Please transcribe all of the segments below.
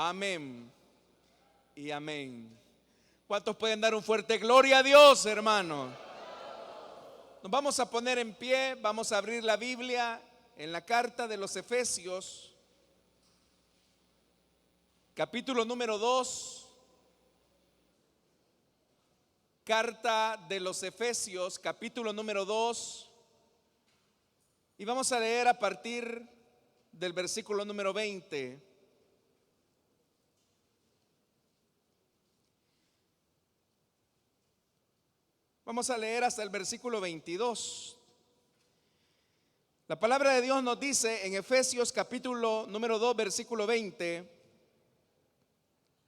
Amén y amén. ¿Cuántos pueden dar un fuerte gloria a Dios, hermano? Nos vamos a poner en pie, vamos a abrir la Biblia en la carta de los Efesios, capítulo número 2. Carta de los Efesios, capítulo número 2. Y vamos a leer a partir del versículo número 20. Vamos a leer hasta el versículo 22. La palabra de Dios nos dice en Efesios capítulo número 2, versículo 20: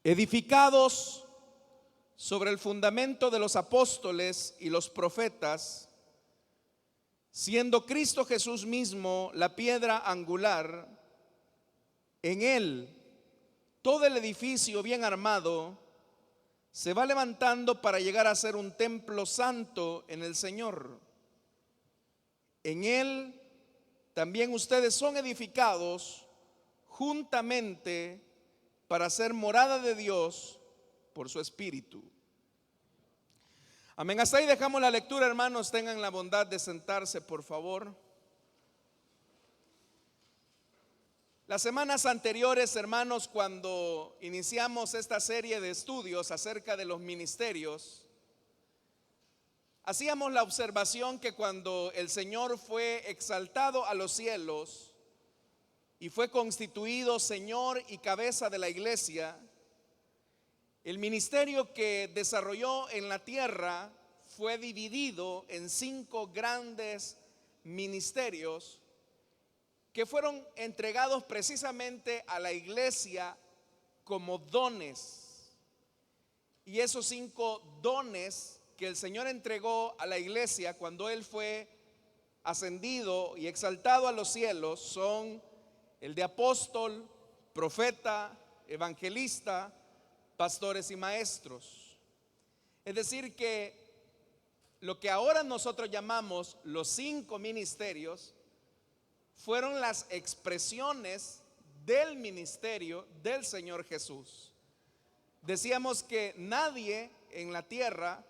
edificados sobre el fundamento de los apóstoles y los profetas, siendo Cristo Jesús mismo la piedra angular, en él todo el edificio bien armado se va levantando para llegar a ser un templo santo en el Señor. En él también ustedes son edificados juntamente para ser morada de Dios por su Espíritu. Amén. Hasta ahí dejamos la lectura, hermanos. Tengan la bondad de sentarse, por favor. Las semanas anteriores, hermanos, cuando iniciamos esta serie de estudios acerca de los ministerios, hacíamos la observación que cuando el Señor fue exaltado a los cielos y fue constituido Señor y cabeza de la iglesia, el ministerio que desarrolló en la tierra fue dividido en 5 grandes ministerios que fueron entregados precisamente a la iglesia como dones. Y esos 5 dones que el Señor entregó a la iglesia cuando Él fue ascendido y exaltado a los cielos son el de apóstol, profeta, evangelista, pastores y maestros. Es decir que lo que ahora nosotros llamamos los 5 ministerios fueron las expresiones del ministerio del Señor Jesús. Decíamos que nadie en la tierra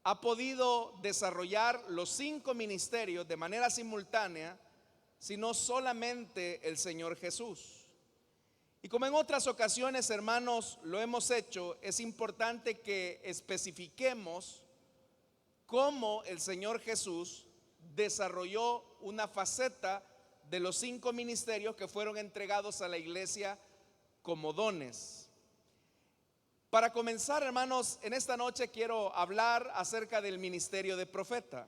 ha podido desarrollar los 5 ministerios de manera simultánea, sino solamente el Señor Jesús. Y como en otras ocasiones, hermanos, lo hemos hecho, es importante que especifiquemos cómo el Señor Jesús desarrolló una faceta de los 5 ministerios que fueron entregados a la iglesia como dones. Para comenzar, hermanos, en esta noche quiero hablar acerca del ministerio de profeta.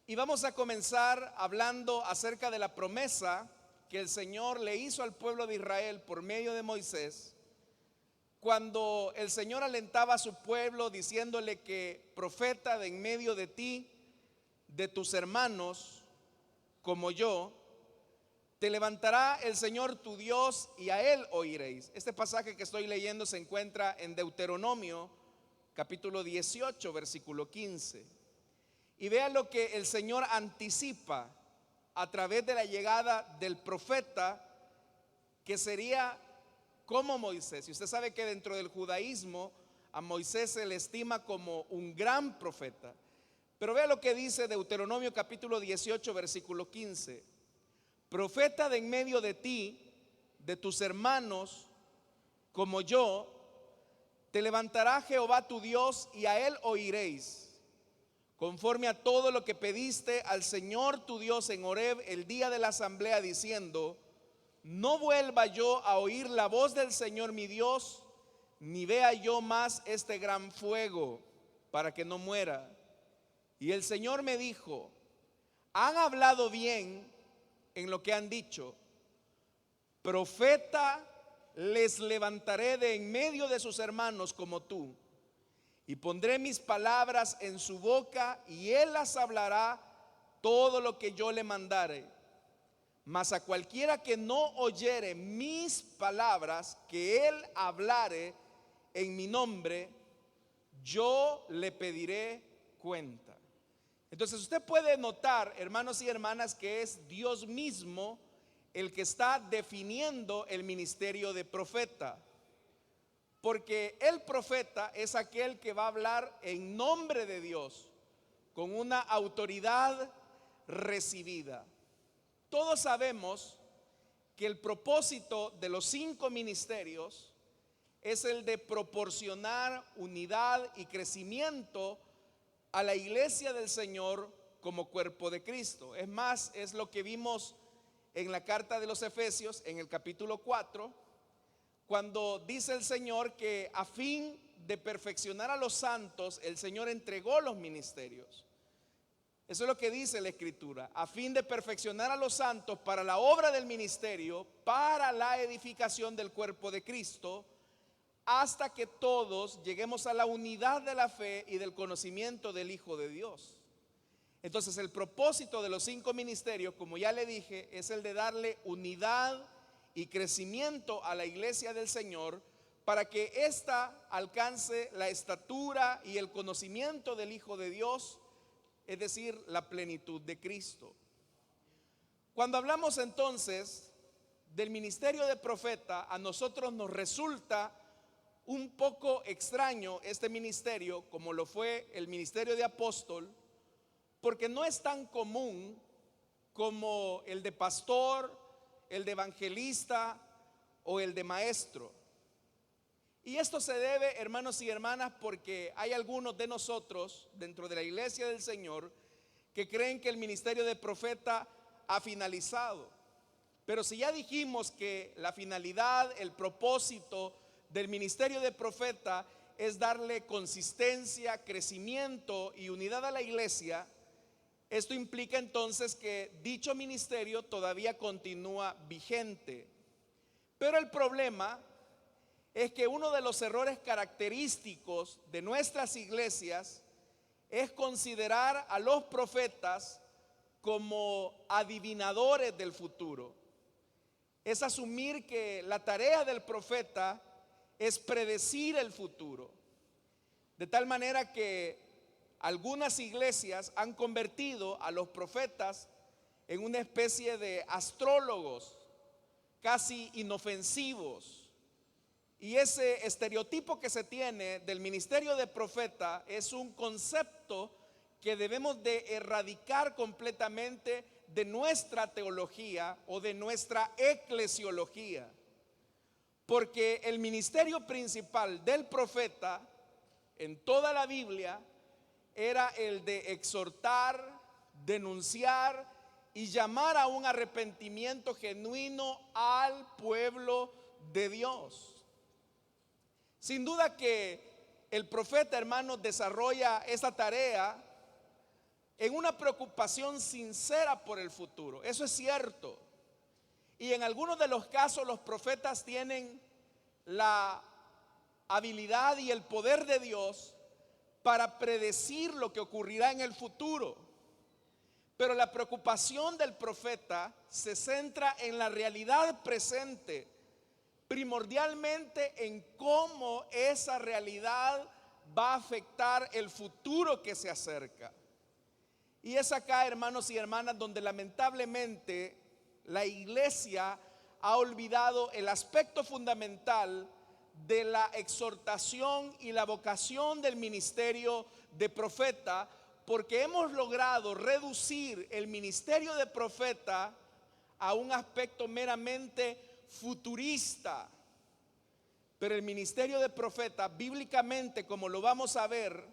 Y vamos a comenzar hablando acerca de la promesa que el Señor le hizo al pueblo de Israel por medio de Moisés, cuando el Señor alentaba a su pueblo diciéndole que profeta de en medio de ti, de tus hermanos, como yo, te levantará el Señor tu Dios y a Él oiréis. Este pasaje que estoy leyendo se encuentra en Deuteronomio capítulo 18, versículo 15. Y vea lo que el Señor anticipa a través de la llegada del profeta que sería como Moisés. Y usted sabe que dentro del judaísmo a Moisés se le estima como un gran profeta. Pero vea lo que dice Deuteronomio capítulo 18, versículo 15. Profeta de en medio de ti, de tus hermanos, como yo, te levantará Jehová tu Dios y a Él oiréis, conforme a todo lo que pediste al Señor tu Dios en Horeb el día de la asamblea, diciendo: no vuelva yo a oír la voz del Señor mi Dios, ni vea yo más este gran fuego, para que no muera. Y el Señor me dijo: han hablado bien en lo que han dicho. Profeta les levantaré de en medio de sus hermanos como tú, y pondré mis palabras en su boca, y él las hablará todo lo que yo le mandare. Mas a cualquiera que no oyere mis palabras, que él hablare en mi nombre, yo le pediré cuenta. Entonces usted puede notar, hermanos y hermanas, que es Dios mismo el que está definiendo el ministerio de profeta. Porque el profeta es aquel que va a hablar en nombre de Dios, con una autoridad recibida. Todos sabemos que el propósito de los 5 ministerios es el de proporcionar unidad y crecimiento a la iglesia del Señor como cuerpo de Cristo. Es más, es lo que vimos en la carta de los Efesios, en el capítulo 4, cuando dice el Señor que a fin de perfeccionar a los santos, el Señor entregó los ministerios. Eso es lo que dice la Escritura, a fin de perfeccionar a los santos para la obra del ministerio, para la edificación del cuerpo de Cristo, hasta que todos lleguemos a la unidad de la fe y del conocimiento del Hijo de Dios. Entonces el propósito de los 5 ministerios, como ya le dije, es el de darle unidad y crecimiento a la iglesia del Señor para que ésta alcance la estatura y el conocimiento del Hijo de Dios, es decir, la plenitud de Cristo. Cuando hablamos entonces del ministerio de profeta, a nosotros nos resulta un poco extraño este ministerio, como lo fue el ministerio de apóstol, porque no es tan común como el de pastor, el de evangelista o el de maestro. Y esto se debe, hermanos y hermanas, porque hay algunos de nosotros dentro de la iglesia del Señor que creen que el ministerio de profeta ha finalizado. Pero si ya dijimos que la finalidad, el propósito del ministerio de profeta es darle consistencia, crecimiento y unidad a la iglesia, esto implica entonces que dicho ministerio todavía continúa vigente. Pero el problema es que uno de los errores característicos de nuestras iglesias es considerar a los profetas como adivinadores del futuro. Es asumir que la tarea del profeta es predecir el futuro. De tal manera que algunas iglesias han convertido a los profetas en una especie de astrólogos casi inofensivos. Y ese estereotipo que se tiene del ministerio de profeta es un concepto que debemos de erradicar completamente de nuestra teología o de nuestra eclesiología. Porque el ministerio principal del profeta en toda la Biblia era el de exhortar, denunciar y llamar a un arrepentimiento genuino al pueblo de Dios. Sin duda que el profeta, hermanos, desarrolla esta tarea en una preocupación sincera por el futuro. Eso es cierto. Y en algunos de los casos los profetas tienen la habilidad y el poder de Dios para predecir lo que ocurrirá en el futuro. Pero la preocupación del profeta se centra en la realidad presente, primordialmente en cómo esa realidad va a afectar el futuro que se acerca. Y es acá, hermanos y hermanas, donde lamentablemente la iglesia ha olvidado el aspecto fundamental de la exhortación y la vocación del ministerio de profeta, porque hemos logrado reducir el ministerio de profeta a un aspecto meramente futurista. Pero el ministerio de profeta, bíblicamente, como lo vamos a ver,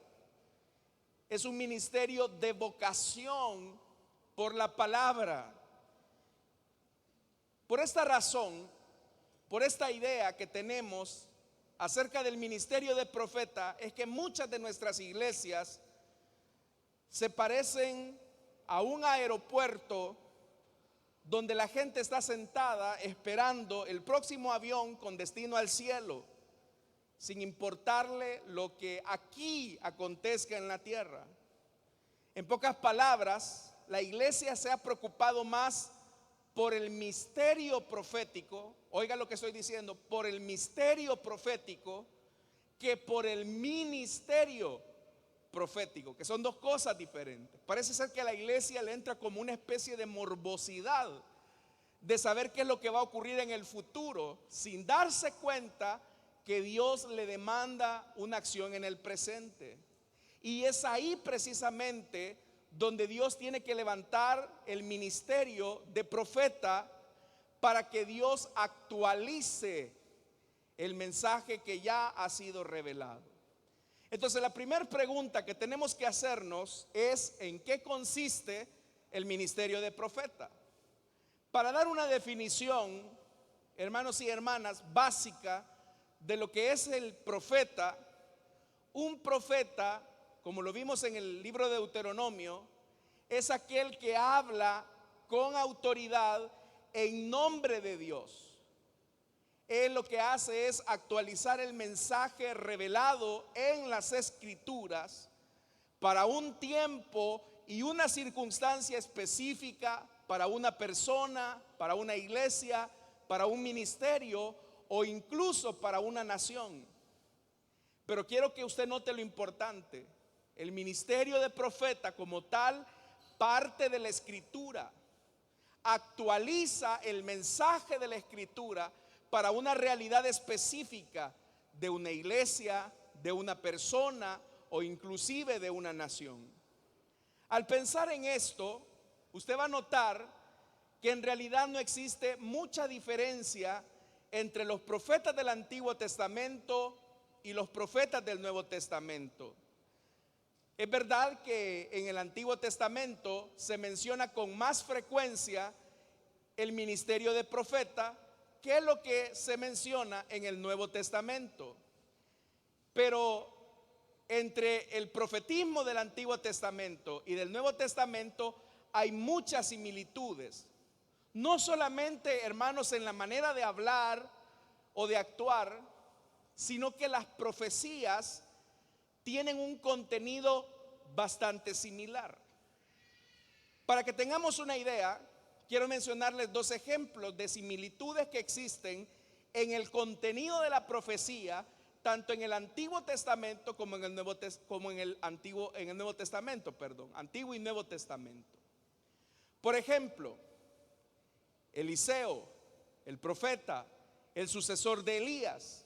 es un ministerio de vocación por la palabra. Por esta razón, por esta idea que tenemos acerca del ministerio de profeta, es que muchas de nuestras iglesias se parecen a un aeropuerto donde la gente está sentada esperando el próximo avión con destino al cielo, sin importarle lo que aquí acontezca en la tierra. En pocas palabras, la iglesia se ha preocupado más por el misterio profético, oiga lo que estoy diciendo, por el misterio profético, que por el ministerio profético, que son dos cosas diferentes. Parece ser que a la iglesia le entra como una especie de morbosidad de saber qué es lo que va a ocurrir en el futuro, sin darse cuenta que Dios le demanda una acción en el presente. Y es ahí precisamente donde Dios tiene que levantar el ministerio de profeta para que Dios actualice el mensaje que ya ha sido revelado. Entonces, la primera pregunta que tenemos que hacernos es: ¿en qué consiste el ministerio de profeta? Para dar una definición, hermanos y hermanas, básica de lo que es el profeta, un profeta, como lo vimos en el libro de Deuteronomio, es aquel que habla con autoridad en nombre de Dios. Él lo que hace es actualizar el mensaje revelado en las Escrituras para un tiempo y una circunstancia específica, para una persona, para una iglesia, para un ministerio o incluso para una nación. Pero quiero que usted note lo importante: el ministerio de profeta como tal parte de la Escritura, actualiza el mensaje de la Escritura para una realidad específica de una iglesia, de una persona o inclusive de una nación. Al pensar en esto, usted va a notar que en realidad no existe mucha diferencia entre los profetas del Antiguo Testamento y los profetas del Nuevo Testamento. Es verdad que en el Antiguo Testamento se menciona con más frecuencia el ministerio de profeta que es lo que se menciona en el Nuevo Testamento. Pero entre el profetismo del Antiguo Testamento y del Nuevo Testamento hay muchas similitudes. No solamente, hermanos, en la manera de hablar o de actuar, sino que las profecías tienen un contenido bastante similar. Para que tengamos una idea, quiero mencionarles dos ejemplos de similitudes que existen en el contenido de la profecía, tanto en el Antiguo Testamento como en el Nuevo Testamento, Antiguo y Nuevo Testamento. Por ejemplo, Eliseo, el profeta, el sucesor de Elías.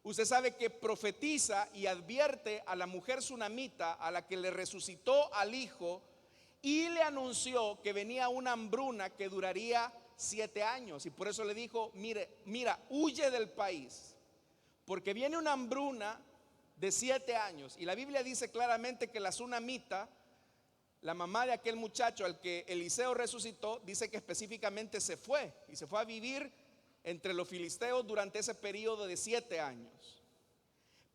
Usted sabe que profetiza y advierte a la mujer sunamita a la que le resucitó al hijo y le anunció que venía una hambruna que duraría 7 años. Y por eso le dijo: mira, huye del país, porque viene una hambruna de 7 años. Y la Biblia dice claramente que la sunamita, la mamá de aquel muchacho al que Eliseo resucitó, dice que específicamente se fue a vivir entre los filisteos durante ese periodo de 7 años.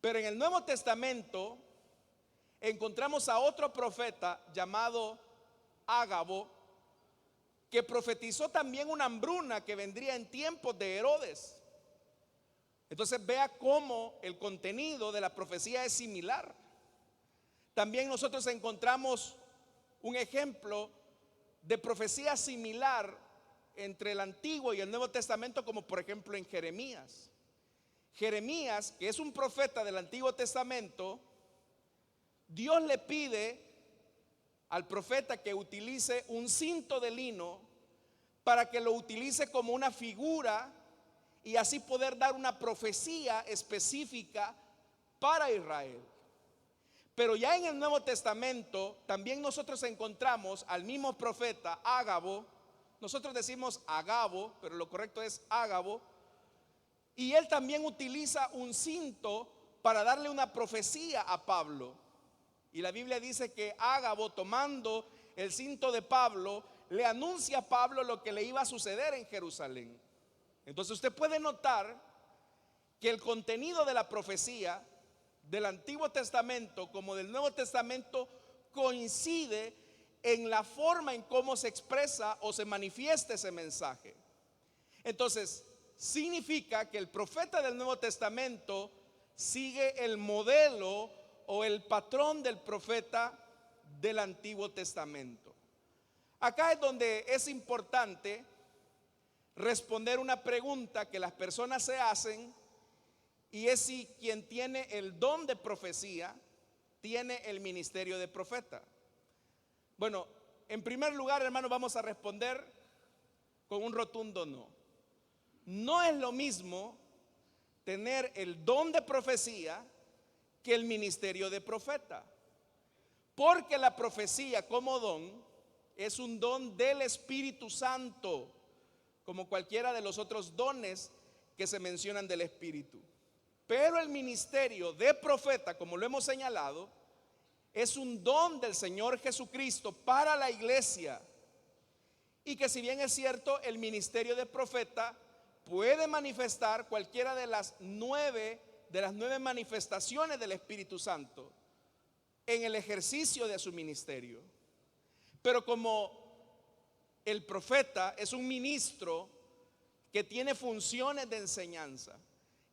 Pero en el Nuevo Testamento encontramos a otro profeta llamado Ágabo, que profetizó también una hambruna que vendría en tiempos de Herodes. Entonces vea cómo el contenido de la profecía es similar. También nosotros encontramos un ejemplo de profecía similar entre el Antiguo y el Nuevo Testamento, como por ejemplo en Jeremías. Jeremías, que es un profeta del Antiguo Testamento, Dios le pide al profeta que utilice un cinto de lino para que lo utilice como una figura y así poder dar una profecía específica para Israel. Pero ya en el Nuevo Testamento también nosotros encontramos al mismo profeta Ágabo. Nosotros decimos Agabo, pero lo correcto es Ágabo. Y él también utiliza un cinto para darle una profecía a Pablo. Y la Biblia dice que Ágabo, tomando el cinto de Pablo, le anuncia a Pablo lo que le iba a suceder en Jerusalén. Entonces usted puede notar que el contenido de la profecía del Antiguo Testamento como del Nuevo Testamento coincide en la forma en cómo se expresa o se manifiesta ese mensaje. Entonces significa que el profeta del Nuevo Testamento sigue el modelo o el patrón del profeta del Antiguo Testamento. Acá es donde es importante responder una pregunta que las personas se hacen, y es si quien tiene el don de profecía tiene el ministerio de profeta. Bueno, en primer lugar, hermanos, vamos a responder con un rotundo no. No es lo mismo tener el don de profecía que el ministerio de profeta. Porque la profecía como don es un don del Espíritu Santo, como cualquiera de los otros dones que se mencionan del Espíritu. Pero el ministerio de profeta, como lo hemos señalado, es un don del Señor Jesucristo para la iglesia. Y que si bien es cierto, el ministerio de profeta puede manifestar cualquiera de las nueve manifestaciones del Espíritu Santo en el ejercicio de su ministerio. Pero como el profeta es un ministro que tiene funciones de enseñanza,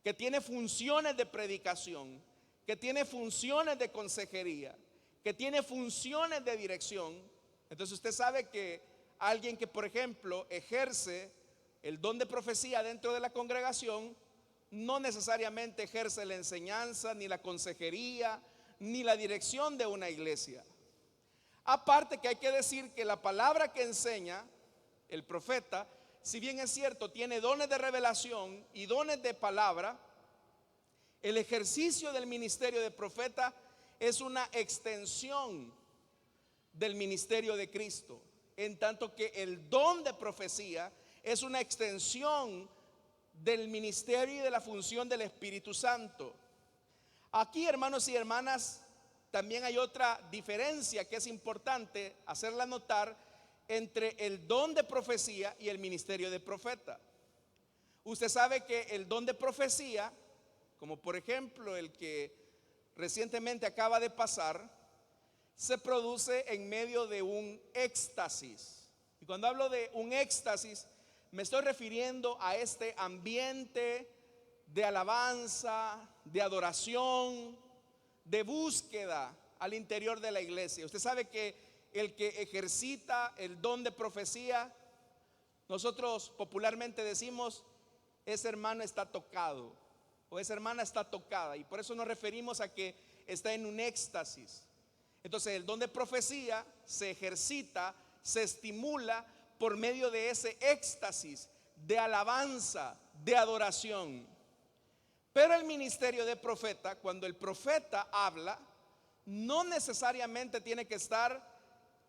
que tiene funciones de predicación, que tiene funciones de consejería, que tiene funciones de dirección, entonces usted sabe que alguien que, por ejemplo, ejerce el don de profecía dentro de la congregación, no necesariamente ejerce la enseñanza, ni la consejería, ni la dirección de una iglesia. Aparte que hay que decir que la palabra que enseña el profeta, si bien es cierto, tiene dones de revelación y dones de palabra, el ejercicio del ministerio de profeta es una extensión del ministerio de Cristo, en tanto que el don de profecía es una extensión del ministerio y de la función del Espíritu Santo. Aquí, hermanos y hermanas, también hay otra diferencia que es importante hacerla notar entre el don de profecía y el ministerio de profeta. Usted sabe que el don de profecía, como por ejemplo el que recientemente acaba de pasar, se produce en medio de un éxtasis. Y cuando hablo de un éxtasis, me estoy refiriendo a este ambiente de alabanza, de adoración, de búsqueda al interior de la iglesia. Usted sabe que el que ejercita el don de profecía, nosotros popularmente decimos, ese hermano está tocado o esa hermana está tocada, y por eso nos referimos a que está en un éxtasis. Entonces el don de profecía se ejercita, se estimula por medio de ese éxtasis de alabanza, de adoración. Pero el ministerio de profeta, cuando el profeta habla, no necesariamente tiene que estar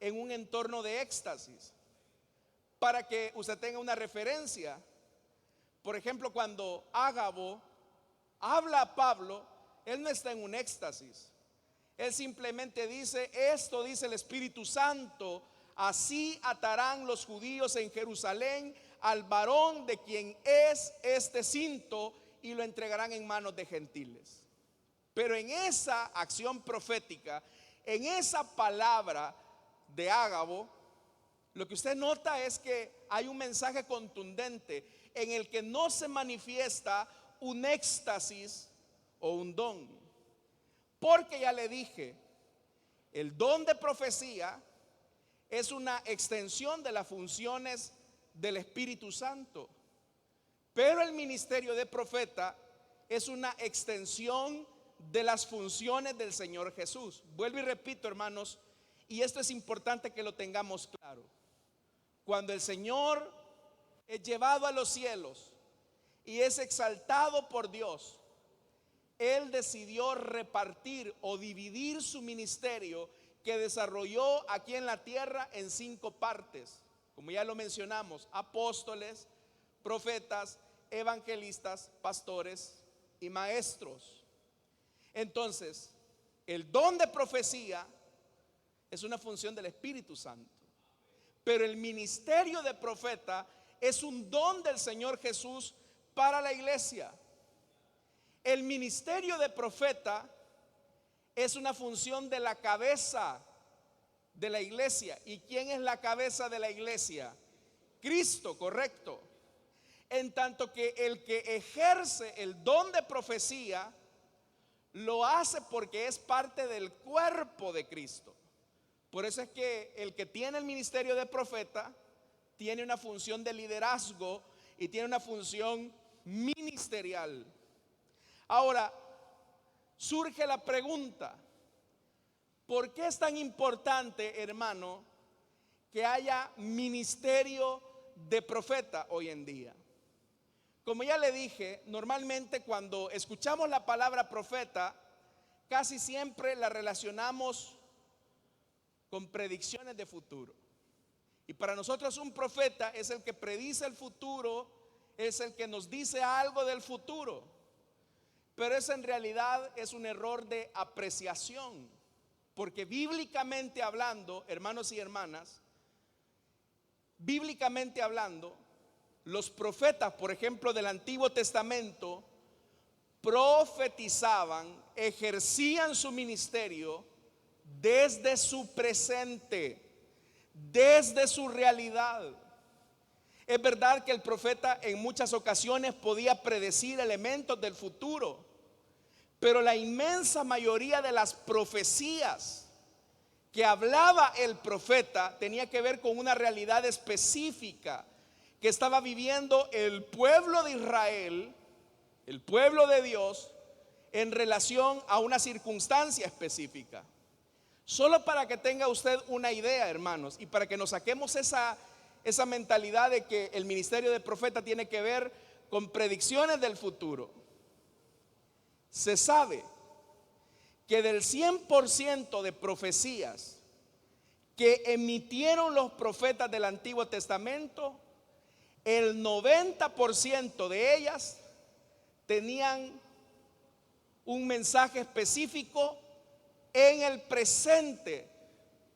en un entorno de éxtasis. Para que usted tenga una referencia, por ejemplo, cuando Ágabo habla a Pablo, él no está en un éxtasis. Él simplemente dice, esto dice el Espíritu Santo, así atarán los judíos en Jerusalén al varón de quien es este cinto y lo entregarán en manos de gentiles. Pero en esa acción profética, en esa palabra de Ágabo, lo que usted nota es que hay un mensaje contundente en el que no se manifiesta un éxtasis o un don. Porque ya le dije, el don de profecía es una extensión de las funciones del Espíritu Santo. Pero el ministerio de profeta es una extensión de las funciones del Señor Jesús. Vuelvo y repito, hermanos, y esto es importante que lo tengamos claro. Cuando el Señor es llevado a los cielos y es exaltado por Dios, Él decidió repartir o dividir su ministerio que desarrolló aquí en la tierra en 5 partes. Como ya lo mencionamos, apóstoles, profetas, evangelistas, pastores y maestros. Entonces, el don de profecía es una función del Espíritu Santo, pero el ministerio de profeta es un don del Señor Jesús para la iglesia. El ministerio de profeta es una función de la cabeza de la iglesia. ¿Y quién es la cabeza de la iglesia? Cristo, correcto. En tanto que el que ejerce el don de profecía lo hace porque es parte del cuerpo de Cristo. Por eso es que el que tiene el ministerio de profeta tiene una función de liderazgo y tiene una función ministerial. Ahora, surge la pregunta, ¿por qué es tan importante, hermano, que haya ministerio de profeta hoy en día. Como ya le dije, normalmente cuando escuchamos la palabra profeta, casi siempre la relacionamos con predicciones de futuro. Y para nosotros un profeta es el que predice el futuro, es el que nos dice algo del futuro. Pero eso en realidad es un error de apreciación, porque bíblicamente hablando, hermanos y hermanas, bíblicamente hablando, los profetas, por ejemplo, del Antiguo Testamento, profetizaban, ejercían su ministerio desde su presente, desde su realidad. Es verdad que el profeta en muchas ocasiones podía predecir elementos del futuro, pero la inmensa mayoría de las profecías que hablaba el profeta tenía que ver con una realidad específica que estaba viviendo el pueblo de Israel, el pueblo de Dios, en relación a una circunstancia específica. Solo para que tenga usted una idea, hermanos, y para que nos saquemos esa mentalidad de que el ministerio de profeta tiene que ver con predicciones del futuro. Se sabe que del 100% de profecías que emitieron los profetas del Antiguo Testamento, el 90% de ellas tenían un mensaje específico en el presente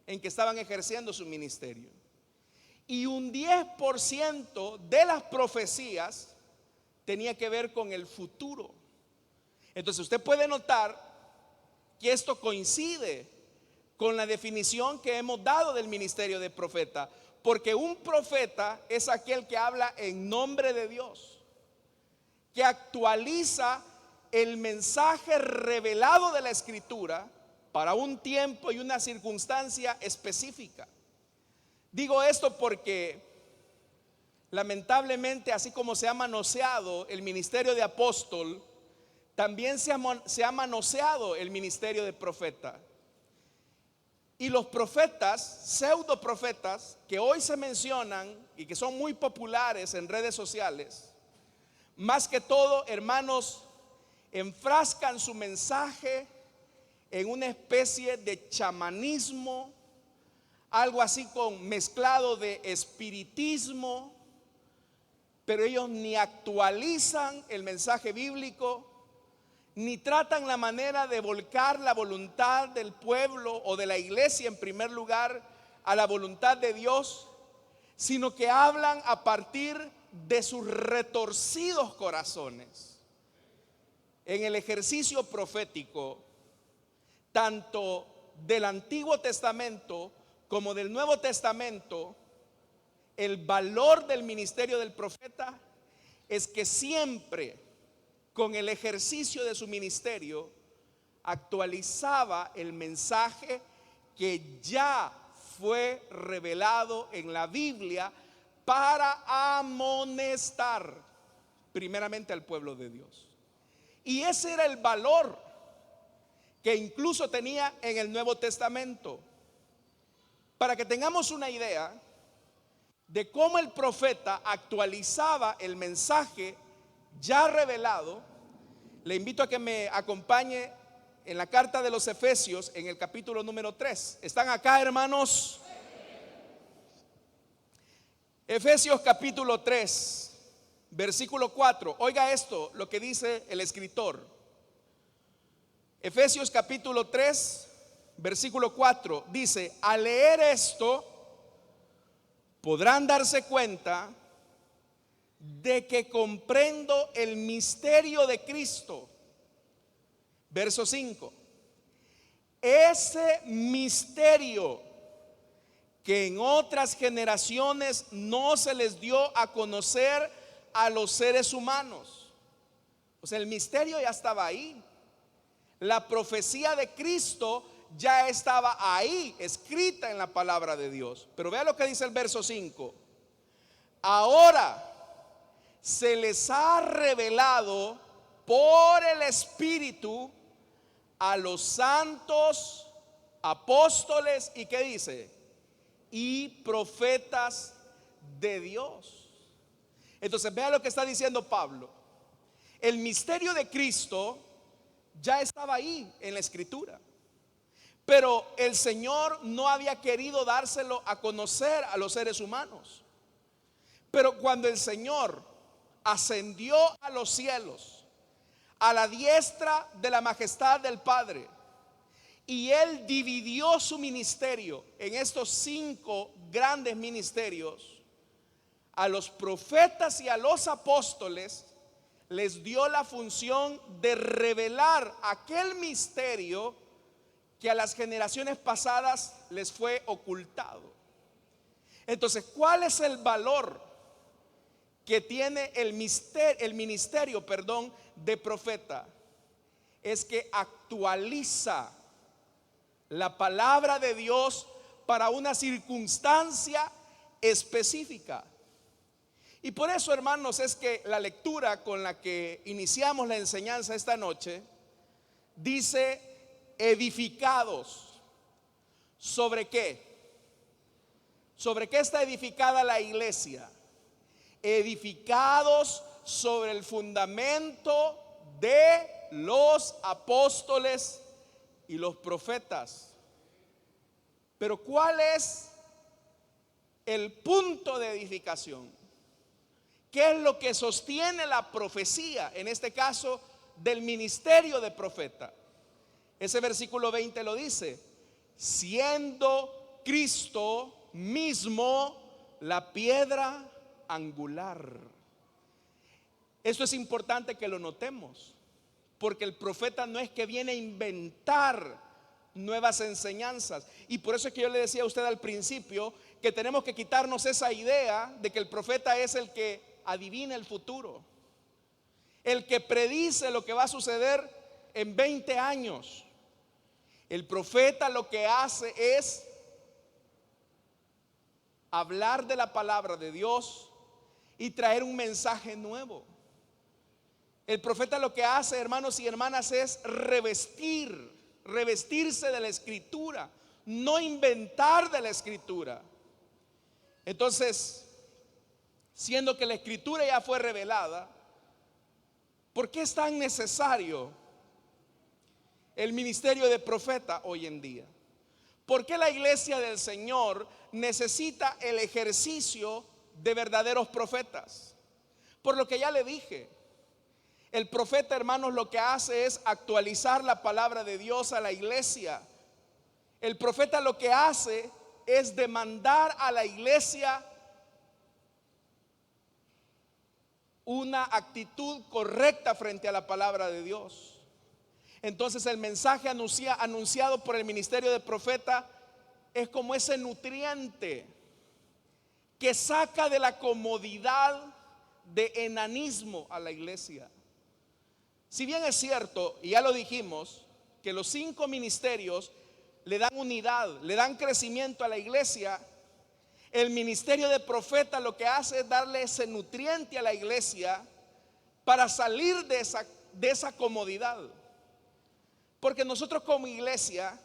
en que estaban ejerciendo su ministerio. Y un 10% de las profecías tenía que ver con el futuro. Entonces usted puede notar que esto coincide con la definición que hemos dado del ministerio de profeta, porque un profeta es aquel que habla en nombre de Dios, que actualiza el mensaje revelado de la Escritura para un tiempo y una circunstancia específica. Digo esto porque lamentablemente, así como se ha manoseado el ministerio de apóstol, también se ha manoseado el ministerio de profeta. Y los profetas, pseudo profetas, que hoy se mencionan y que son muy populares en redes sociales, más que todo, hermanos, enfrascan su mensaje en una especie de chamanismo, algo así con mezclado de espiritismo, pero ellos ni actualizan el mensaje bíblico, ni tratan la manera de volcar la voluntad del pueblo o de la iglesia en primer lugar a la voluntad de Dios, sino que hablan a partir de sus retorcidos corazones. En el ejercicio profético, tanto del Antiguo Testamento como del Nuevo Testamento, el valor del ministerio del profeta es que siempre, con el ejercicio de su ministerio, actualizaba el mensaje que ya fue revelado en la Biblia para amonestar primeramente al pueblo de Dios. Y ese era el valor que incluso tenía en el Nuevo Testamento. Para que tengamos una idea de cómo el profeta actualizaba el mensaje ya revelado, le invito a que me acompañe en la carta de los Efesios en el capítulo número 3. ¿Están acá, hermanos? Efesios capítulo 3, versículo 4. Oiga esto, lo que dice el escritor. Efesios capítulo 3, versículo 4 dice: al leer esto podrán darse cuenta de que comprendo el misterio de Cristo. Verso 5: ese misterio que en otras generaciones no se les dio a conocer a los seres humanos. O sea, el misterio ya estaba ahí. La profecía de Cristo ya estaba ahí, escrita en la palabra de Dios. Pero vea lo que dice el verso 5: ahora se les ha revelado por el Espíritu a los santos apóstoles, ¿y qué dice? Y profetas de Dios. Entonces vea lo que está diciendo Pablo. El misterio de Cristo ya estaba ahí en la Escritura, pero el Señor no había querido dárselo a conocer a los seres humanos. Pero cuando el Señor ascendió a los cielos, a la diestra de la majestad del Padre, y Él dividió su ministerio en estos 5 grandes ministerios, a los profetas y a los apóstoles les dio la función de revelar aquel misterio que a las generaciones pasadas les fue ocultado. Entonces, ¿cuál es el valor que tiene el ministerio de profeta? Es que actualiza la palabra de Dios para una circunstancia específica. Y por eso, hermanos, es que la lectura con la que iniciamos la enseñanza esta noche dice: edificados. ¿Sobre qué? ¿Sobre qué está edificada la iglesia? Edificados sobre el fundamento de los apóstoles y los profetas. Pero ¿cuál es el punto de edificación? ¿Qué es lo que sostiene la profecía, en este caso del ministerio de profeta? Ese versículo 20 lo dice: siendo Cristo mismo la piedra angular. Esto es importante que lo notemos, porque el profeta no es que viene a inventar nuevas enseñanzas. Y por eso es que yo le decía a usted al principio que tenemos que quitarnos esa idea de que el profeta es el que adivina el futuro, el que predice lo que va a suceder en 20 años. El profeta lo que hace es hablar de la palabra de Dios y traer un mensaje nuevo. El profeta lo que hace, hermanos y hermanas, es revestirse de la Escritura, no inventar de la Escritura. Entonces, siendo que la Escritura ya fue revelada, ¿por qué es tan necesario el ministerio de profeta hoy en día? ¿Por qué la iglesia del Señor necesita el ejercicio de verdaderos profetas? Por lo que ya le dije, el profeta, hermanos, lo que hace es actualizar la palabra de Dios a la iglesia. El profeta lo que hace es demandar a la iglesia una actitud correcta frente a la palabra de Dios. Entonces el mensaje anunciado por el ministerio de profeta es como ese nutriente que saca de la comodidad de enanismo a la iglesia. Si bien es cierto, y ya lo dijimos, que los 5 ministerios le dan unidad, le dan crecimiento a la iglesia, el ministerio de profeta lo que hace es darle ese nutriente a la iglesia para salir de esa comodidad. Porque nosotros como iglesia,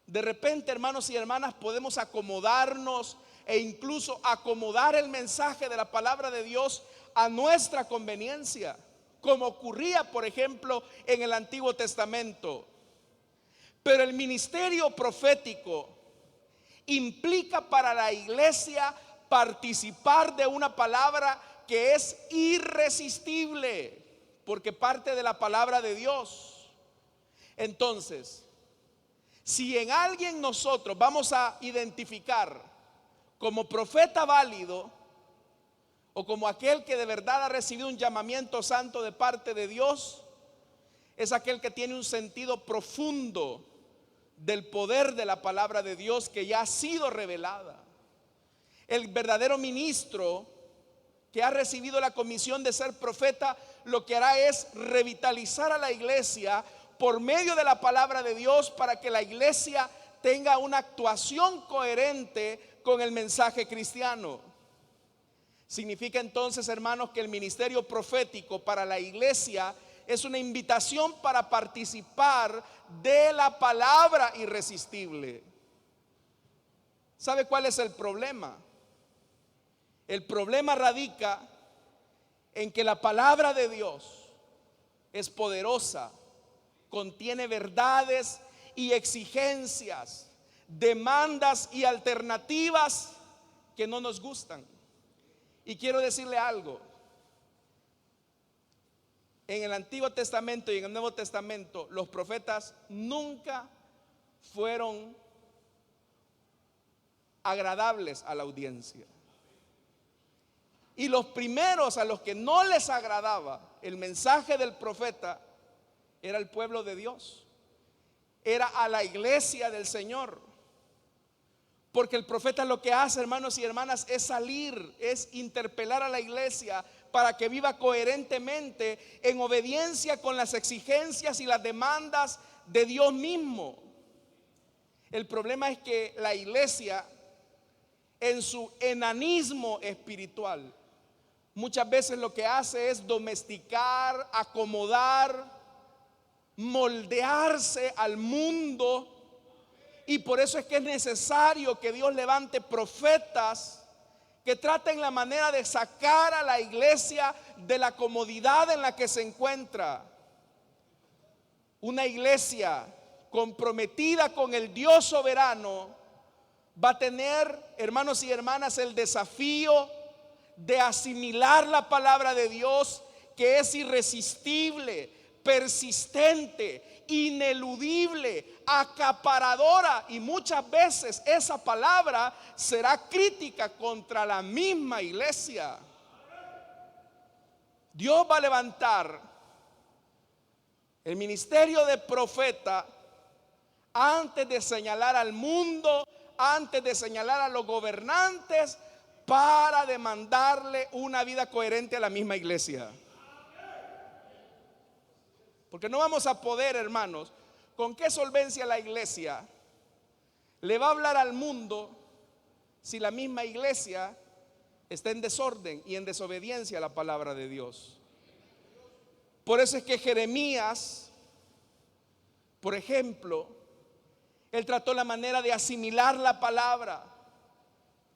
de repente, hermanos y hermanas, podemos acomodarnos e incluso acomodar el mensaje de la palabra de Dios a nuestra conveniencia, como ocurría, por ejemplo, en el Antiguo Testamento. Pero el ministerio profético implica para la iglesia participar de una palabra que es irresistible, porque parte de la palabra de Dios. Entonces, si en alguien nosotros vamos a identificar como profeta válido, o como aquel que de verdad ha recibido un llamamiento santo de parte de Dios, es aquel que tiene un sentido profundo del poder de la palabra de Dios que ya ha sido revelada. El verdadero ministro que ha recibido la comisión de ser profeta, lo que hará es revitalizar a la iglesia por medio de la palabra de Dios, para que la iglesia tenga una actuación coherente con el mensaje cristiano. Significa entonces, hermanos, que el ministerio profético para la iglesia es una invitación para participar de la palabra irresistible. ¿Sabe cuál es el problema? El problema radica en que la palabra de Dios es poderosa, contiene verdades y exigencias, demandas y alternativas que no nos gustan. Y quiero decirle algo: en el Antiguo Testamento y en el Nuevo Testamento, los profetas nunca fueron agradables a la audiencia. Y los primeros a los que no les agradaba el mensaje del profeta era el pueblo de Dios, era a la iglesia del Señor. Porque el profeta lo que hace, hermanos y hermanas, es salir, es interpelar a la iglesia para que viva coherentemente en obediencia con las exigencias y las demandas de Dios mismo. El problema es que la iglesia, en su enanismo espiritual, muchas veces lo que hace es domesticar, acomodar, moldearse al mundo. Y por eso es que es necesario que Dios levante profetas que traten la manera de sacar a la iglesia de la comodidad en la que se encuentra. Una iglesia comprometida con el Dios soberano va a tener, hermanos y hermanas, el desafío de asimilar la palabra de Dios, que es irresistible, persistente, ineludible, acaparadora, y muchas veces esa palabra será crítica contra la misma iglesia. Dios va a levantar el ministerio de profeta antes de señalar al mundo, antes de señalar a los gobernantes, para demandarle una vida coherente a la misma iglesia. Porque no vamos a poder, hermanos, ¿con qué solvencia la iglesia le va a hablar al mundo si la misma iglesia está en desorden y en desobediencia a la palabra de Dios? Por eso es que Jeremías, por ejemplo, él trató la manera de asimilar la palabra,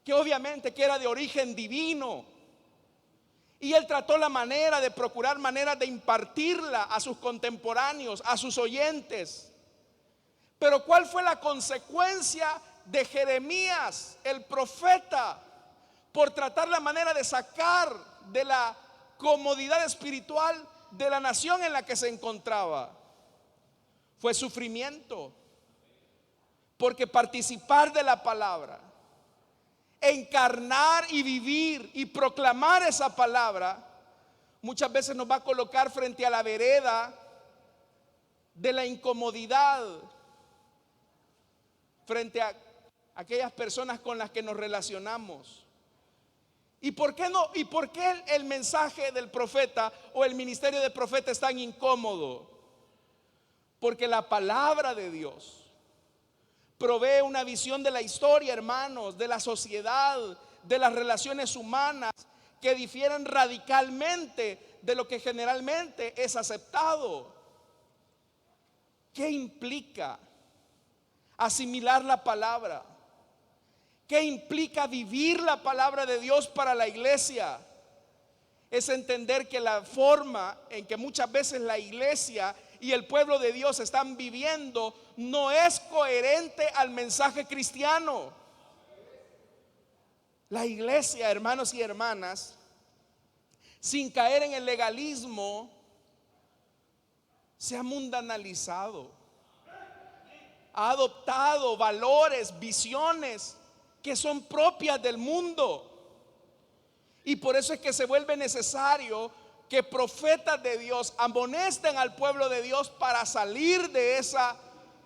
que obviamente que era de origen divino, y él trató la manera de procurar maneras de impartirla a sus contemporáneos, a sus oyentes. Pero ¿cuál fue la consecuencia de Jeremías, el profeta, por tratar la manera de sacar de la comodidad espiritual de la nación en la que se encontraba? Fue sufrimiento. Porque participar de la palabra, encarnar y vivir y proclamar esa palabra, muchas veces nos va a colocar frente a la vereda de la incomodidad, frente a aquellas personas con las que nos relacionamos. ¿Y por qué no? ¿Y por qué el mensaje del profeta o el ministerio del profeta es tan incómodo? Porque la palabra de Dios provee una visión de la historia, hermanos, de la sociedad, de las relaciones humanas, que difieren radicalmente de lo que generalmente es aceptado. ¿Qué implica asimilar la palabra? ¿Qué implica vivir la palabra de Dios para la iglesia? Es entender que la forma en que muchas veces la iglesia y el pueblo de Dios están viviendo no es coherente al mensaje cristiano. La iglesia, hermanos y hermanas, sin caer en el legalismo, se ha mundanalizado, ha adoptado valores, visiones que son propias del mundo. Y por eso es que se vuelve necesario que profetas de Dios amonesten al pueblo de Dios para salir de esa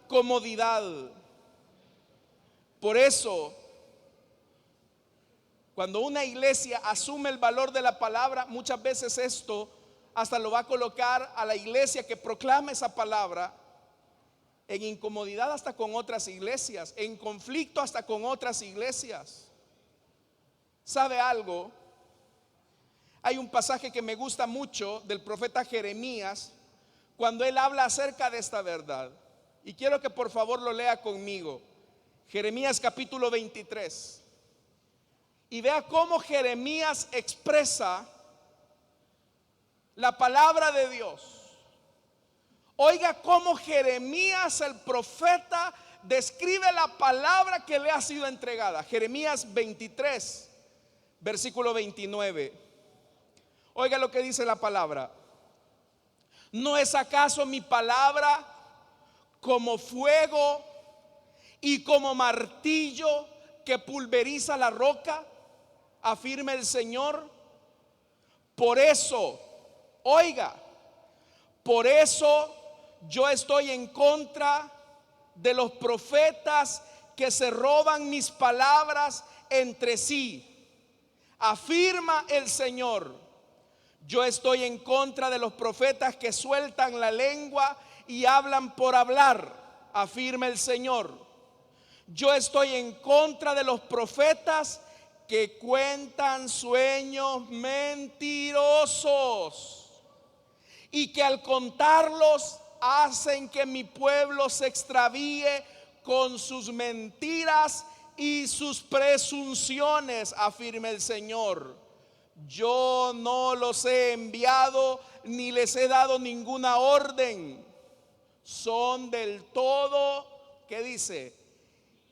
comodidad. Por eso, cuando una iglesia asume el valor de la palabra, muchas veces esto hasta lo va a colocar a la iglesia que proclama esa palabra en incomodidad hasta con otras iglesias, en conflicto hasta con otras iglesias. ¿Sabe algo? Hay un pasaje que me gusta mucho del profeta Jeremías cuando él habla acerca de esta verdad. Y quiero que por favor lo lea conmigo. Jeremías capítulo 23. y vea cómo Jeremías expresa la palabra de Dios. Oiga cómo Jeremías el profeta describe la palabra que le ha sido entregada. Jeremías 23, versículo 29. Oiga lo que dice la palabra. ¿No es acaso mi palabra como fuego y como martillo que pulveriza la roca? Afirma el Señor. Por eso, oiga, por eso yo estoy en contra de los profetas que se roban mis palabras entre sí. Afirma el Señor. Yo estoy en contra de los profetas que sueltan la lengua y hablan por hablar. Afirma el Señor. Yo estoy en contra de los profetas que cuentan sueños mentirosos y que al contarlos hacen que mi pueblo se extravíe con sus mentiras y sus presunciones, afirma el Señor. Yo no los he enviado ni les he dado ninguna orden. Son del todo, ¿qué dice?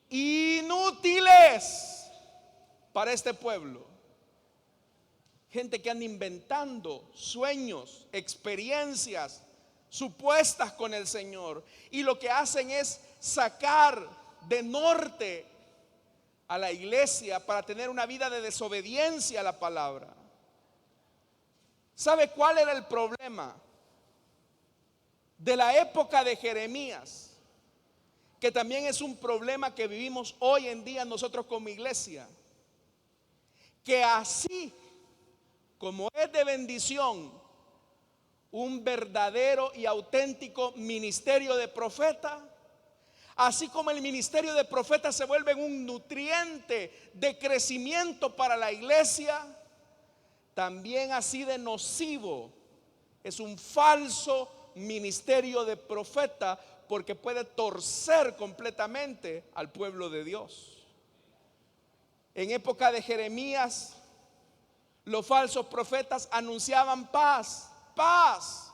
Inútiles para este pueblo. Gente que anda inventando sueños, experiencias supuestas con el Señor, y lo que hacen es sacar de norte a la iglesia para tener una vida de desobediencia a la palabra. ¿Sabe cuál era el problema de la época de Jeremías? Que también es un problema que vivimos hoy en día nosotros como iglesia. Que así como es de bendición un verdadero y auténtico ministerio de profeta, así como el ministerio de profeta se vuelve un nutriente de crecimiento para la iglesia, también así de nocivo es un falso ministerio de profeta, porque puede torcer completamente al pueblo de Dios. En época de Jeremías, los falsos profetas anunciaban paz, paz,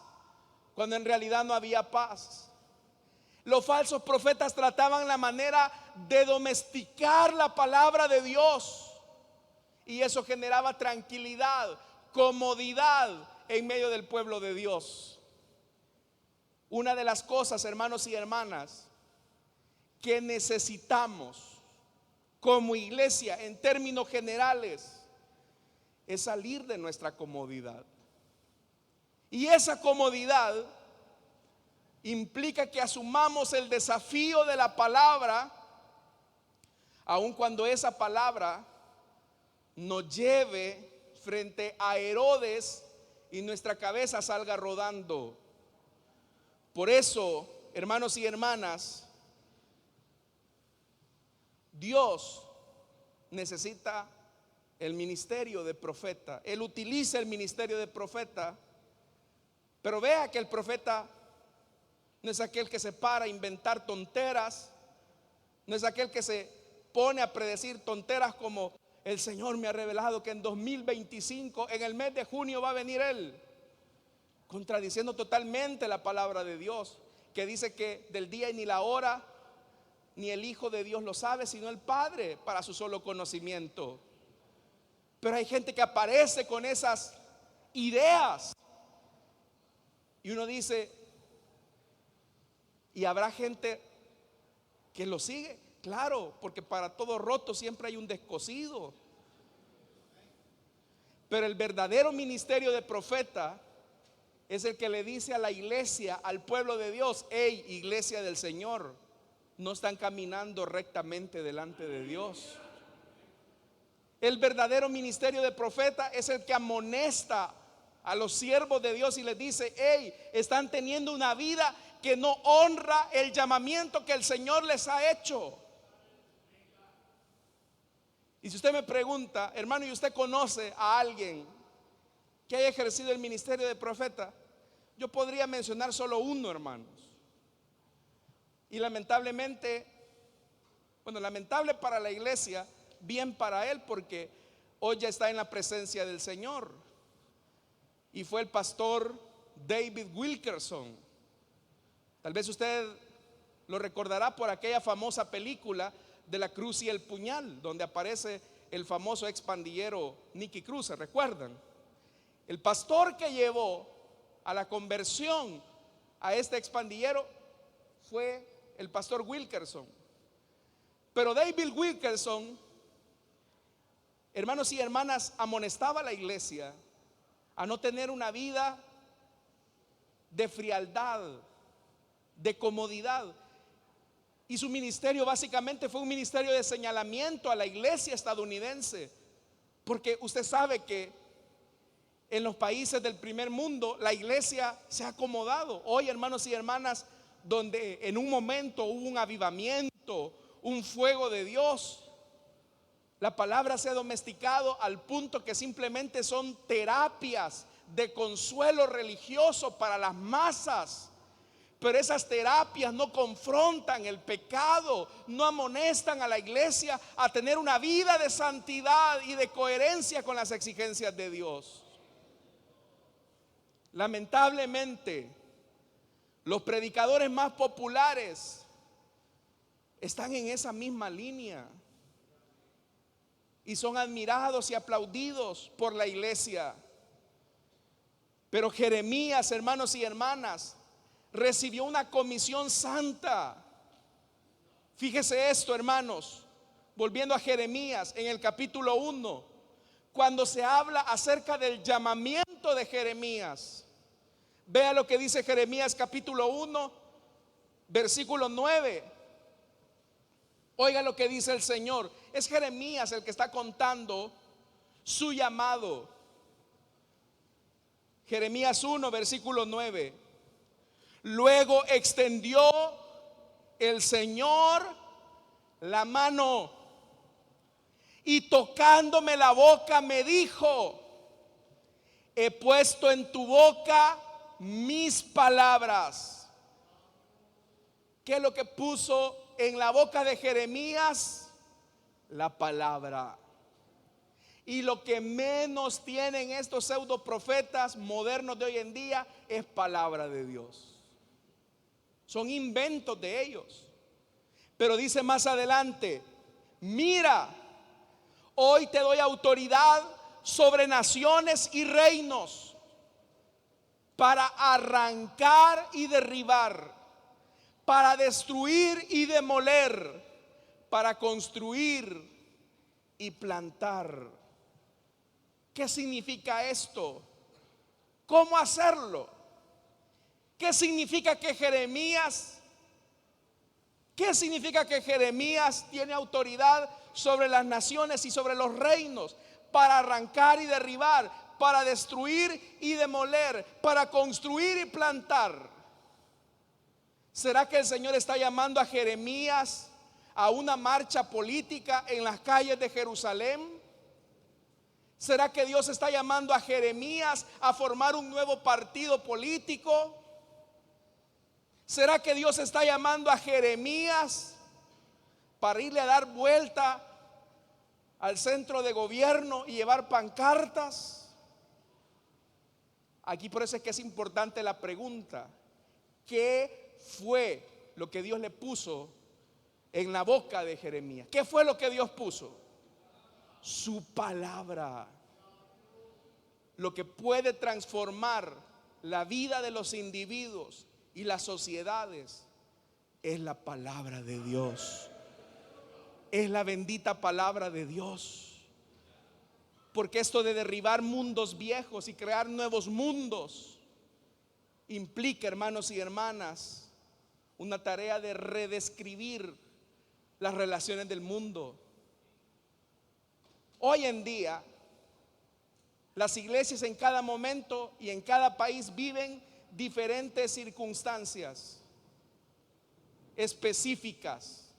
cuando en realidad no había paz. Los falsos profetas trataban la manera de domesticar la palabra de Dios, y eso generaba tranquilidad, comodidad en medio del pueblo de Dios. Una de las cosas, hermanos y hermanas, que necesitamos como iglesia en términos generales es salir de nuestra comodidad. Y esa comodidad implica que asumamos el desafío de la palabra, aun cuando esa palabra nos lleve frente a Herodes y nuestra cabeza salga rodando. Por eso, hermanos y hermanas, Dios necesita el ministerio de profeta. Él utiliza el ministerio de profeta, pero vea que el profeta no es aquel que se para a inventar tonteras, no es aquel que se pone a predecir tonteras como: el Señor me ha revelado que en 2025, en el mes de junio, va a venir Él, contradiciendo totalmente la palabra de Dios, que dice que del día y ni la hora ni el Hijo de Dios lo sabe, sino el Padre, para su solo conocimiento. Pero hay gente que aparece con esas ideas y uno dice: ¿y habrá gente que lo sigue? Claro, porque para todo roto siempre hay un descosido. Pero el verdadero ministerio de profeta es el que le dice a la iglesia, al pueblo de Dios: hey, iglesia del Señor, no están caminando rectamente delante de Dios. El verdadero ministerio de profeta es el que amonesta a los siervos de Dios y les dice: hey, están teniendo una vida que no honra el llamamiento que el Señor les ha hecho. Y si usted me pregunta, hermano, ¿y usted conoce a alguien que haya ejercido el ministerio de profeta? Yo podría mencionar solo uno, hermanos. Y lamentablemente, bueno, lamentable para la iglesia, bien para él, porque hoy ya está en la presencia del Señor. Y fue el pastor David Wilkerson. Tal vez usted lo recordará por aquella famosa película de La Cruz y el Puñal, donde aparece el famoso expandillero Nicky Cruz, ¿se recuerdan? El pastor que llevó a la conversión a este expandillero fue el pastor Wilkerson. Pero David Wilkerson, hermanos y hermanas, amonestaba a la iglesia a no tener una vida de frialdad, de comodidad. Y su ministerio básicamente fue un ministerio de señalamiento a la iglesia estadounidense, porque usted sabe que en los países del primer mundo la iglesia se ha acomodado. Hoy, hermanos y hermanas, donde en un momento hubo un avivamiento, un fuego de Dios, la palabra se ha domesticado al punto que simplemente son terapias de consuelo religioso para las masas. Pero esas terapias no confrontan el pecado, no amonestan a la iglesia a tener una vida de santidad y de coherencia con las exigencias de Dios. Lamentablemente, los predicadores más populares están en esa misma línea y son admirados y aplaudidos por la iglesia. Pero Jeremías, hermanos y hermanas, recibió una comisión santa. Fíjese esto, hermanos, volviendo a Jeremías en el capítulo 1, cuando se habla acerca del llamamiento de Jeremías. Vea lo que dice Jeremías capítulo 1, versículo 9. Oiga lo que dice el Señor. Es Jeremías el que está contando su llamado. Jeremías 1, versículo 9. Luego extendió el Señor la mano y tocándome la boca me dijo: he puesto en tu boca mis palabras. ¿Qué es lo que puso en la boca de Jeremías? La palabra. Y lo que menos tienen estos pseudo profetas modernos de hoy en día es palabra de Dios. Son inventos de ellos. Pero dice más adelante: mira, hoy te doy autoridad sobre naciones y reinos, para arrancar y derribar, para destruir y demoler, para construir y plantar. ¿Qué significa esto? ¿Cómo hacerlo? ¿Qué significa que Jeremías tiene autoridad sobre las naciones y sobre los reinos? Para arrancar y derribar, para destruir y demoler, para construir y plantar. ¿Será que el Señor está llamando a Jeremías a una marcha política en las calles de Jerusalén? ¿Será que Dios está llamando a Jeremías a formar un nuevo partido político? ¿Será que Dios está llamando a Jeremías para irle a dar vuelta al centro de gobierno y llevar pancartas? Aquí por eso es que es importante la pregunta: ¿qué fue lo que Dios le puso en la boca de Jeremías? ¿Qué fue lo que Dios puso? Su palabra. Lo que puede transformar la vida de los individuos y las sociedades es la palabra de Dios. Es la bendita palabra de Dios. Porque esto de derribar mundos viejos y crear nuevos mundos implica, hermanos y hermanas, una tarea de redescribir las relaciones del mundo. Hoy en día, las iglesias en cada momento y en cada país viven diferentes circunstancias específicas,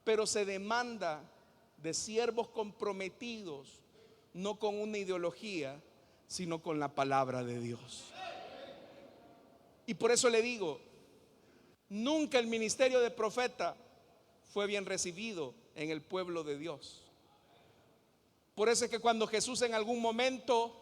pero se demanda de siervos comprometidos, no con una ideología, sino con la palabra de Dios. Y por eso le digo, nunca el ministerio de profeta fue bien recibido en el pueblo de Dios. Por eso es que cuando Jesús en algún momento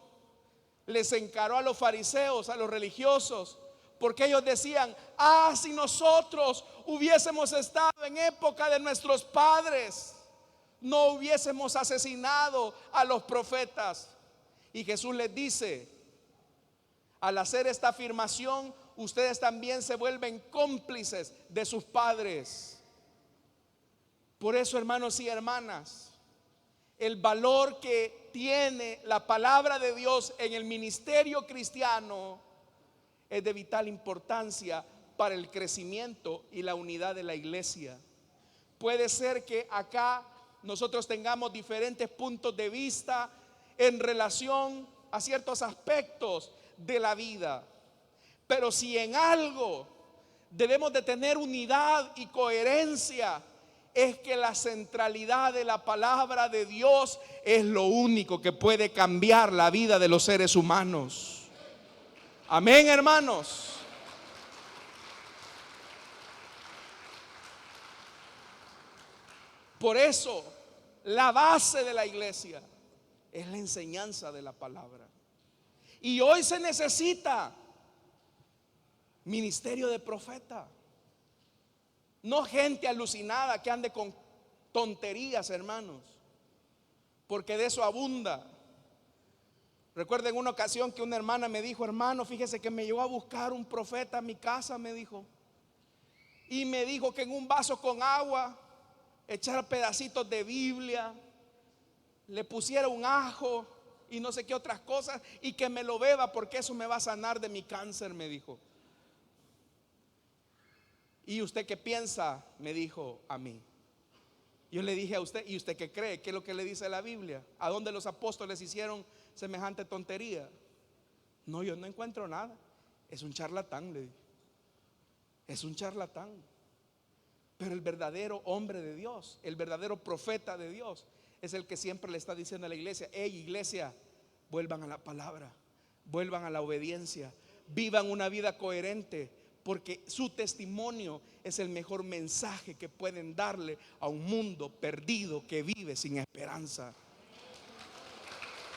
les encaró a los fariseos, a los religiosos, porque ellos decían: ah, si nosotros hubiésemos estado en época de nuestros padres, no hubiésemos asesinado a los profetas. Y Jesús les dice: al hacer esta afirmación, ustedes también se vuelven cómplices de sus padres. Por eso, hermanos y hermanas, el valor que tiene la palabra de Dios en el ministerio cristiano es de vital importancia para el crecimiento y la unidad de la iglesia. Puede ser que acá nosotros tengamos diferentes puntos de vista en relación a ciertos aspectos de la vida, pero si en algo debemos de tener unidad y coherencia, es que la centralidad de la palabra de Dios es lo único que puede cambiar la vida de los seres humanos. Amén, hermanos. Por eso, la base de la iglesia es la enseñanza de la palabra. Y hoy se necesita ministerio de profeta. No gente alucinada que ande con tonterías, hermanos, porque de eso abunda. Recuerden una ocasión que una hermana me dijo: hermano, fíjese que me llevó a buscar un profeta a mi casa, me dijo. Y me dijo que en un vaso con agua echar pedacitos de Biblia, le pusiera un ajo y no sé qué otras cosas, y que me lo beba porque eso me va a sanar de mi cáncer, me dijo. ¿Y usted qué piensa?, me dijo a mí. Yo le dije a usted: ¿y usted qué cree? ¿Qué es lo que le dice la Biblia? ¿A dónde los apóstoles hicieron semejante tontería? No, yo no encuentro nada. Es un charlatán, le dije. Es un charlatán. Pero el verdadero hombre de Dios, el verdadero profeta de Dios, es el que siempre le está diciendo a la iglesia: hey, iglesia, vuelvan a la palabra, vuelvan a la obediencia, vivan una vida coherente, porque su testimonio es el mejor mensaje que pueden darle a un mundo perdido que vive sin esperanza.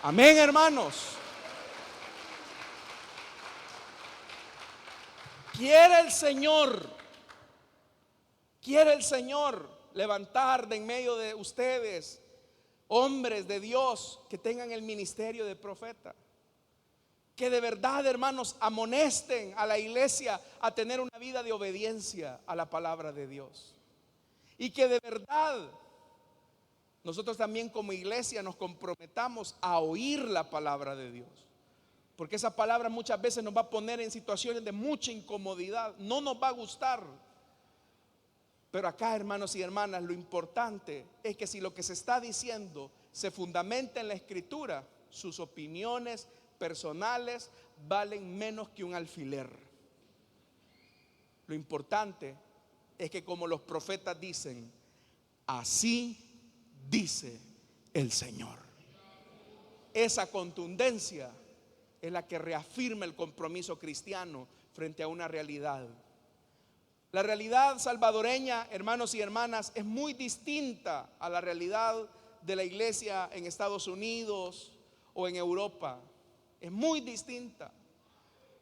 Amén, hermanos. Quiere el Señor levantar de en medio de ustedes hombres de Dios que tengan el ministerio de profeta, que de verdad, hermanos, amonesten a la iglesia a tener una vida de obediencia a la palabra de Dios, y que de verdad nosotros también como iglesia nos comprometamos a oír la palabra de Dios, porque esa palabra muchas veces nos va a poner en situaciones de mucha incomodidad, no nos va a gustar. Pero acá, hermanos y hermanas, lo importante es que si lo que se está diciendo se fundamenta en la escritura, sus opiniones personales valen menos que un alfiler. Lo importante es que, como los profetas dicen: así dice el Señor. Esa contundencia es la que reafirma el compromiso cristiano frente a una realidad. La realidad salvadoreña, hermanos y hermanas, es muy distinta a la realidad de la iglesia en Estados Unidos o en Europa. Es muy distinta.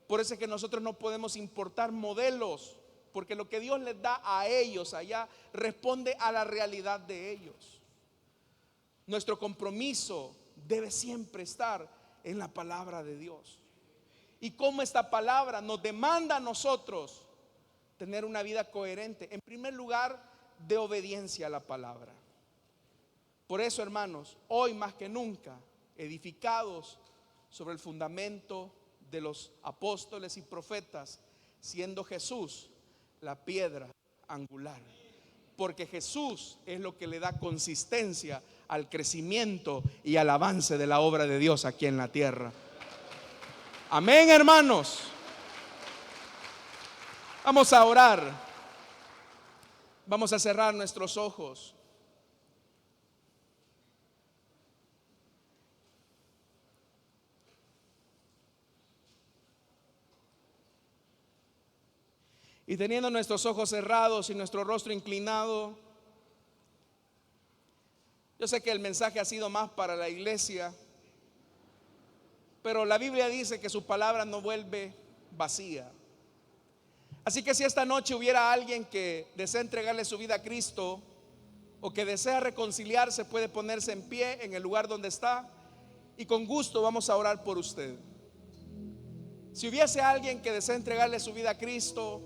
Por eso es que nosotros no podemos importar modelos, porque lo que Dios les da a ellos allá responde a la realidad de ellos. Nuestro compromiso debe siempre estar en la palabra de Dios. Y como esta palabra nos demanda a nosotros tener una vida coherente, en primer lugar, de obediencia a la palabra. Por eso, hermanos, hoy más que nunca, edificados sobre el fundamento de los apóstoles y profetas, siendo Jesús la piedra angular, porque Jesús es lo que le da consistencia al crecimiento y al avance de la obra de Dios aquí en la tierra. Amén, hermanos. Vamos a orar. Vamos a cerrar nuestros ojos. Y teniendo nuestros ojos cerrados y nuestro rostro inclinado, Yo sé que el mensaje ha sido más para la iglesia, pero la Biblia dice que su palabra no vuelve vacía. Así que si esta noche hubiera alguien que desea entregarle su vida a Cristo o que desea reconciliarse, puede ponerse en pie en el lugar donde está y con gusto vamos a orar por usted. Si hubiese alguien que desea entregarle su vida a Cristo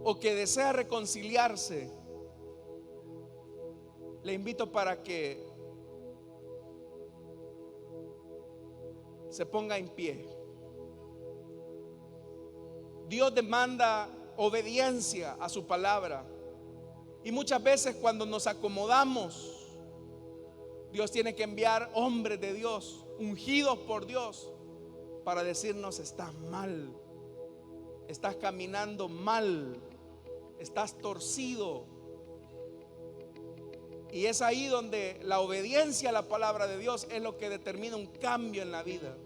o que desea reconciliarse, le invito para que se ponga en pie. Dios demanda obediencia a su palabra. Y muchas veces cuando nos acomodamos, Dios tiene que enviar hombres de Dios, ungidos por Dios, para decirnos: estás mal, estás caminando mal, estás torcido. Y es ahí donde la obediencia a la palabra de Dios es lo que determina un cambio en la vida.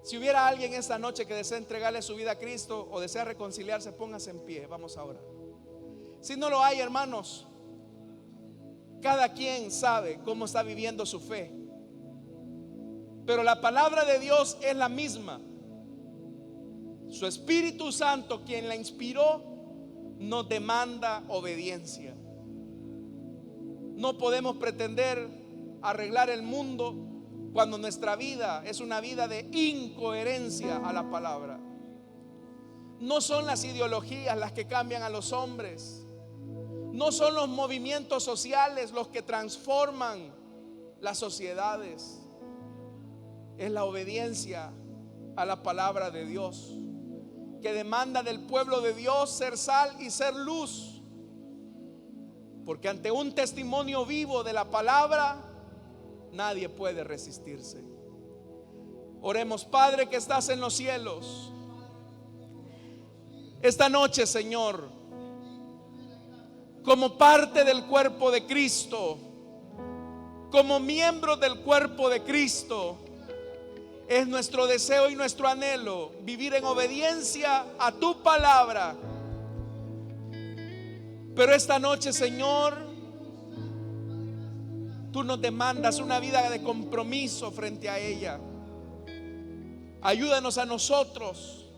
Si hubiera alguien esta noche que desea entregarle su vida a Cristo o desea reconciliarse, póngase en pie, vamos a orar. Si no lo hay, hermanos, cada quien sabe cómo está viviendo su fe, pero la palabra de Dios es la misma. Su Espíritu Santo, quien la inspiró, nos demanda obediencia. No podemos pretender arreglar el mundo cuando nuestra vida es una vida de incoherencia a la palabra. No son las ideologías las que cambian a los hombres. No son los movimientos sociales los que transforman las sociedades. Es la obediencia a la palabra de Dios, que demanda del pueblo de Dios ser sal y ser luz. Porque ante un testimonio vivo de la palabra, nadie puede resistirse. Oremos. Padre que estás en los cielos, esta noche, Señor, como parte del cuerpo de Cristo, como miembros del cuerpo de Cristo, es nuestro deseo y nuestro anhelo vivir en obediencia a tu palabra. Pero esta noche, Señor, tú nos demandas una vida de compromiso frente a ella. Ayúdanos a nosotros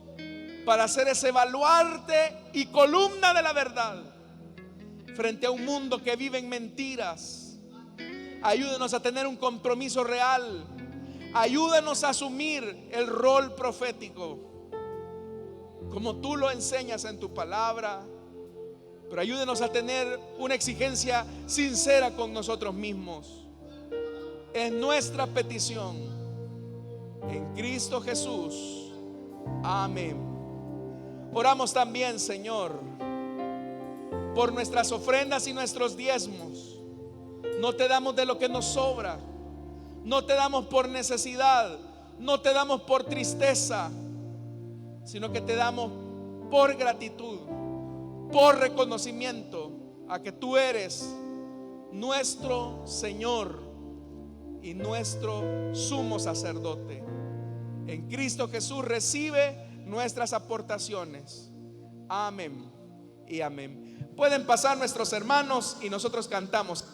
para ser ese baluarte y columna de la verdad frente a un mundo que vive en mentiras. Ayúdanos a tener un compromiso real. Ayúdanos a asumir el rol profético como tú lo enseñas en tu palabra. Pero ayúdenos a tener una exigencia sincera con nosotros mismos. Es nuestra petición en Cristo Jesús. Amén. Oramos también, Señor, por nuestras ofrendas y nuestros diezmos. No te damos de lo que nos sobra. No te damos por necesidad. No te damos por tristeza, sino que te damos por gratitud, por reconocimiento a que tú eres nuestro Señor y nuestro sumo sacerdote. En Cristo Jesús recibe nuestras aportaciones. Amén y amén. Pueden pasar nuestros hermanos y nosotros cantamos.